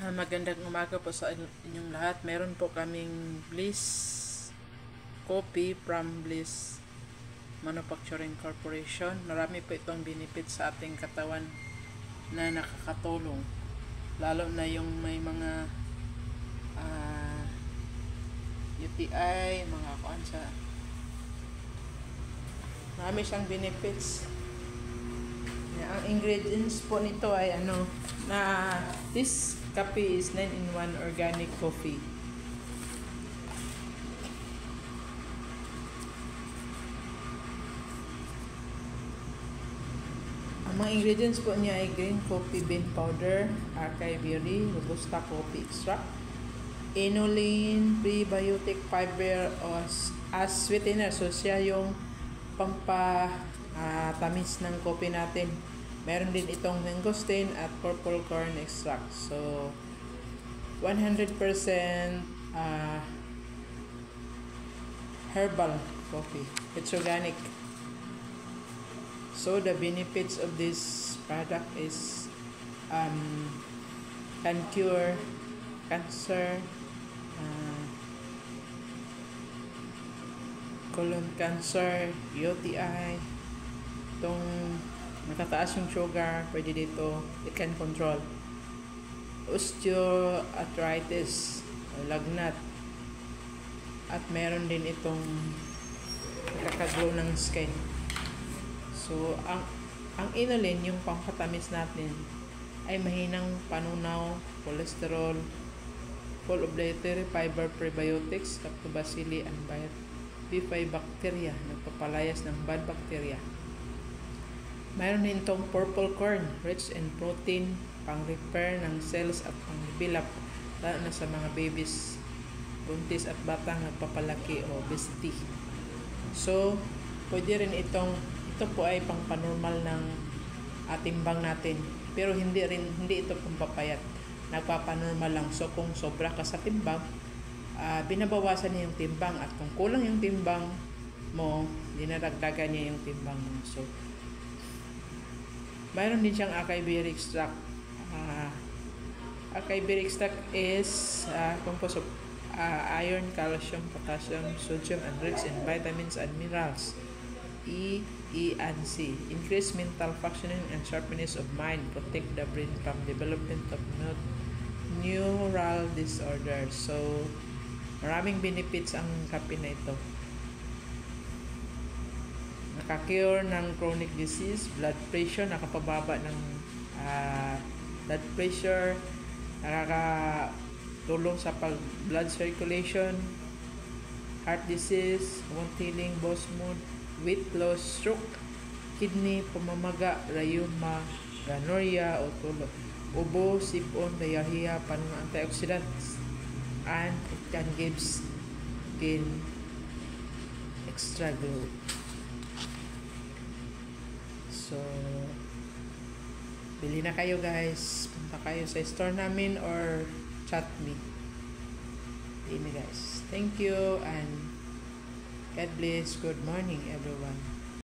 Magandang umaga po sa inyong lahat. Meron po kaming Bliss Coffee from Bliss Manufacturing Corporation. Marami po itong benefits sa ating katawan na nakakatulong. Lalo na yung may mga UTI, mga kansa. Marami siyang benefits. Ang ingredients po nito ay this coffee is 9-in-1 organic coffee. Ang mga ingredients po niya ay green coffee bean powder, acai berry, robusta coffee extract, inulin, prebiotic fiber as sweetener. So siya yung tamis ng coffee natin. Meron din itong mangosteen at purple corn extract. So 100% herbal coffee. It's organic. So the benefits of this product is can cure cancer, colon cancer, UTI. Itong nakataas yung sugar, pwede dito, it can control osteoarthritis, lagnat, at meron din itong nakakaglow ng skin. So ang inulin, yung pampatamis natin, ay mahinang panunaw, cholesterol, full of dietary fiber, prebiotics, lactobacilli, and B5 bacteria, nagpapalayas ng bad bacteria. Mayroon din itong purple corn, rich in protein, pang-repair ng cells at pang-develop, lalo na sa mga babies, buntis at batang nagpapalaki o obesity. So, pwede rin ito po ay pang-panormal ng timbang natin. Pero hindi ito pampapayat. Nagpapanormal lang. So, kung sobra ka sa timbang, binabawasan niya yung timbang. At kung kulang yung timbang mo, dinadagdagan niya yung timbang mo. So, mayroon din siyang acai berry extract. Acai berry extract is composed of iron, calcium, potassium, sodium, and rich in vitamins and minerals. E and C. Increase mental functioning and sharpness of mind. Protect the brain from development of neural disorders. So, maraming benefits ang kape na ito. Nakakure ng chronic disease, blood pressure, nakapababa ng blood pressure, nakakatulong sa blood circulation, heart disease, wound healing, boss mood, weight loss, stroke, kidney, pamamaga, rheuma, gonorrhea o tulog, ubo, sipon, diarrhea, panang antioxidants, and it can give skin extra glow. So, bili na kayo guys. Punta kayo sa store namin or chat me. Bili guys. Thank you and God bless. Good morning everyone.